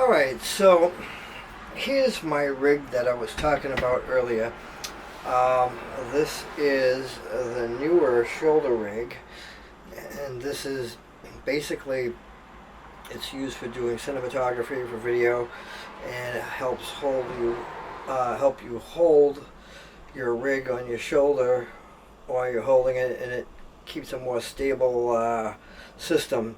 Alright, so here's my rig that I was talking about earlier. This is the newer shoulder rig, and this is basically, it's used for doing cinematography, for video, and it helps help you hold your rig on your shoulder while you're holding it, and it keeps a more stable system.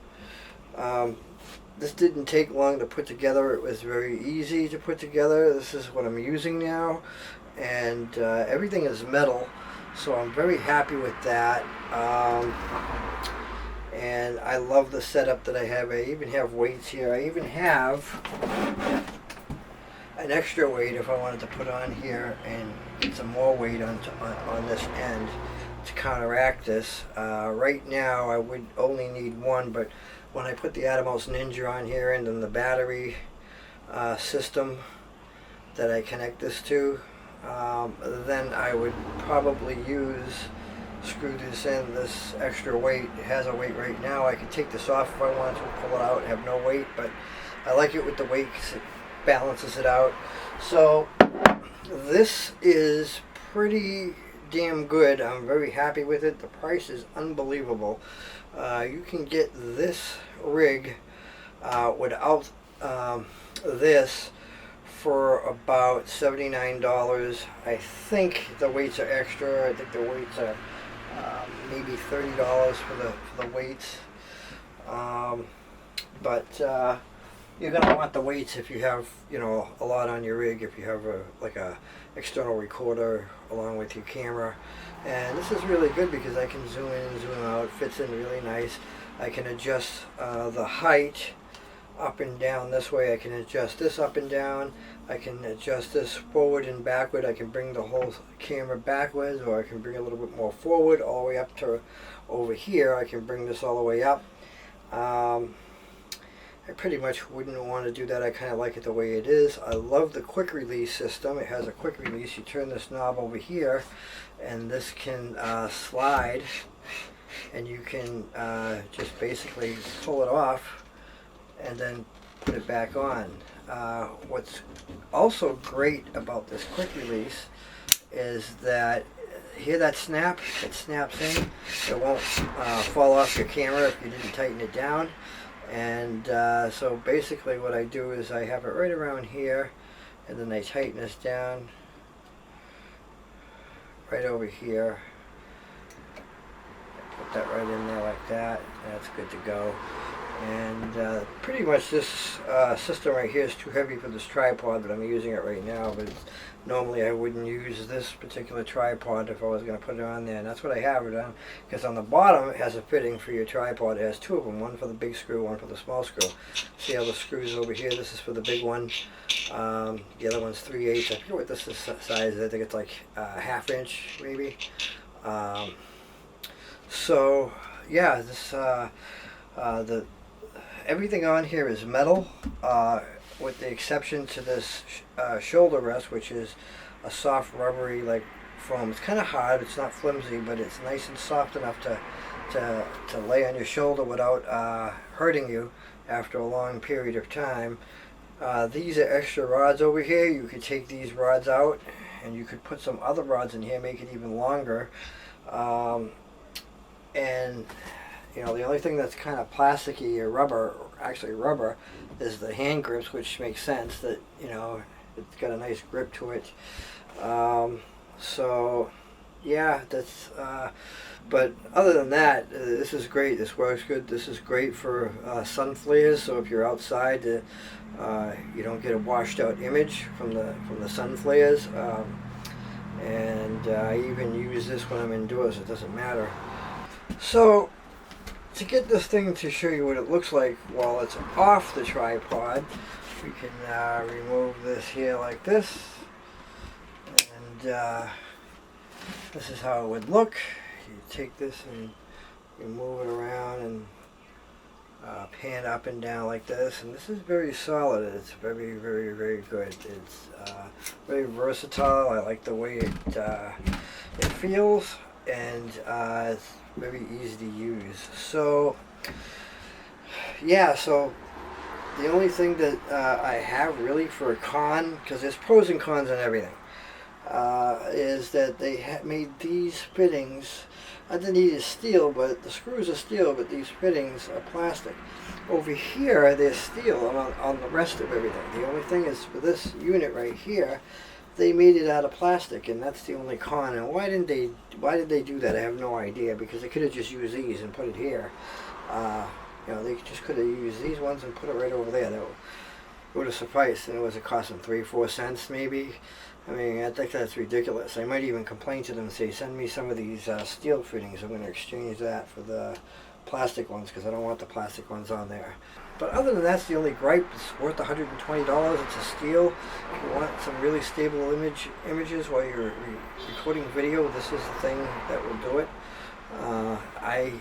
This didn't take long to put together. It was very easy to put together. This is what I'm using now, and everything is metal, so I'm very happy with that. And I love the setup that I have. I even have weights here. I even have an extra weight if I wanted to put on here and get some more weight on this end to counteract this. Right now I would only need one, but when I put the Atomos Ninja on here and then the battery system that I connect this to, then I would probably screw this in, this extra weight. It has a weight right now. I could take this off if I wanted to, pull it out and have no weight, but I like it with the weight because it balances it out. So this is pretty damn good. I'm very happy with it. The price is unbelievable. You can get this rig without this for about $79. I think the weights are extra. I think the weights are maybe $30 for the weights. But you're gonna want the weights if you have, a lot on your rig. If you have a external recorder along with your camera, and this is really good because I can zoom in and zoom out. It fits in really nice. I can adjust the height up and down this way. I can adjust this up and down. I can adjust this forward and backward. I can bring the whole camera backwards, or I can bring a little bit more forward, all the way up to over here. I can bring this all the way up. I pretty much wouldn't want to do that. I kind of like it the way it is. I love the quick release system. It has a quick release. You turn this knob over here, and this can slide, and you can just basically pull it off and then put it back on. What's also great about this quick release is that, hear that snap? It snaps in. It won't fall off your camera if you didn't tighten it down. And so basically what I do is I have it right around here, and then I tighten this down right over here. Put that right in there like that. That's good to go. And pretty much this system right here is too heavy for this tripod, but I'm using it right now. But normally I wouldn't use this particular tripod if I was going to put it on there, and that's what I have it on, because on the bottom it has a fitting for your tripod. It has two of them, one for the big screw, one for the small screw. See how the screws over here? This is for the big one. The other one's 3/8. I forget what this is size. I think it's like ½ inch maybe. So yeah, this everything on here is metal, with the exception to this shoulder rest, which is a soft rubbery like foam. It's kind of hard. It's not flimsy, but it's nice and soft enough to lay on your shoulder without hurting you after a long period of time. These are extra rods over here. You could take these rods out, and you could put some other rods in here, make it even longer. And the only thing that's kind of plasticky or rubber, is the hand grips, which makes sense that, it's got a nice grip to it. So, yeah, that's, but other than that, this is great. This works good. This is great for sun flares, so if you're outside, you don't get a washed out image from the sun flares. And I even use this when I'm indoors. It doesn't matter. So, to get this thing to show you what it looks like while it's off the tripod, we can remove this here like this, and this is how it would look. You take this and you move it around and pan up and down like this, and this is very solid. It's very, very, very good. It's very versatile. I like the way it feels, and it's very easy to use. So yeah, so The only thing that I have really for a con, because there's pros and cons on everything, is that they made these fittings. Underneath is steel, but the screws are steel, but these fittings are plastic. Over here, they're steel on the rest of everything. The only thing is for this unit right here, they made it out of plastic, and that's the only con. And why did they do that? I have no idea, because they could have just used these and put it here. You know, they just could have used these ones and put it right over there. That would have sufficed, and it was costing 3-4 cents maybe. I mean, I think that's ridiculous. I might even complain to them and say, send me some of these steel fittings. I'm going to exchange that for the plastic ones, because I don't want the plastic ones on there. But other than that's the only gripe. It's worth $120. It's a steel. If you want some really stable images while you're recording video, this is the thing that will do it. I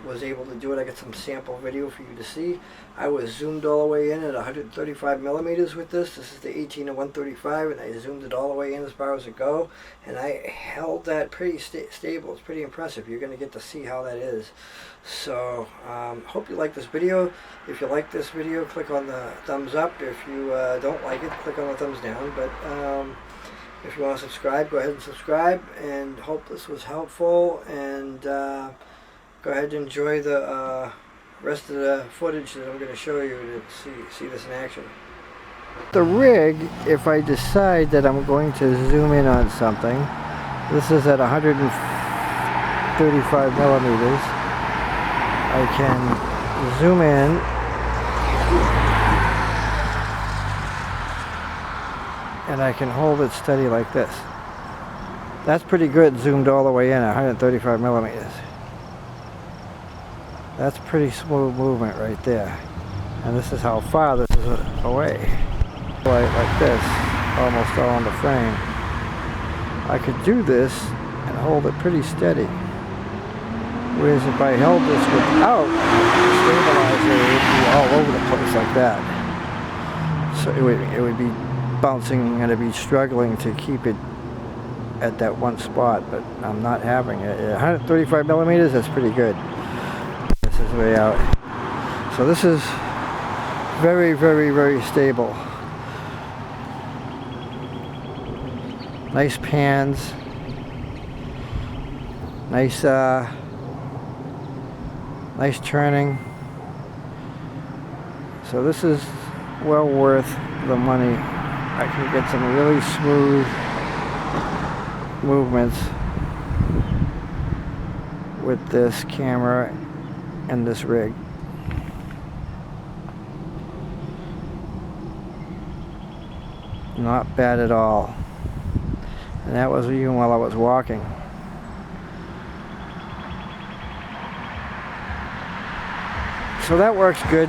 was able to do it. I got some sample video for you to see. I was zoomed all the way in at 135 millimeters with this. This is the 18-135, and I zoomed it all the way in as far as it go, and I held that pretty stable. It's pretty impressive. You're going to get to see how that is. So hope you like this video. If you like this video, click on the thumbs up. If you don't like it, click on the thumbs down. But if you want to subscribe, go ahead and subscribe, and hope this was helpful. And go ahead and enjoy the rest of the footage that I'm going to show you to see this in action. The rig, if I decide that I'm going to zoom in on something, this is at 135 millimeters. I can zoom in and I can hold it steady like this. That's pretty good, zoomed all the way in at 135 millimeters. That's pretty smooth movement right there. And this is how far this is away. Like this, almost all on the frame. I could do this and hold it pretty steady. Whereas if I held this without the stabilizer, it would be all over the place like that. So it would be bouncing, and I'd be struggling to keep it at that one spot, but I'm not having it. 135 millimeters, that's pretty good. This is way out. So this is very, very, very stable. Nice pans. Nice nice turning. So this is well worth the money. I can get some really smooth movements with this camera and this rig. Not bad at all. And that was even while I was walking. So that works good.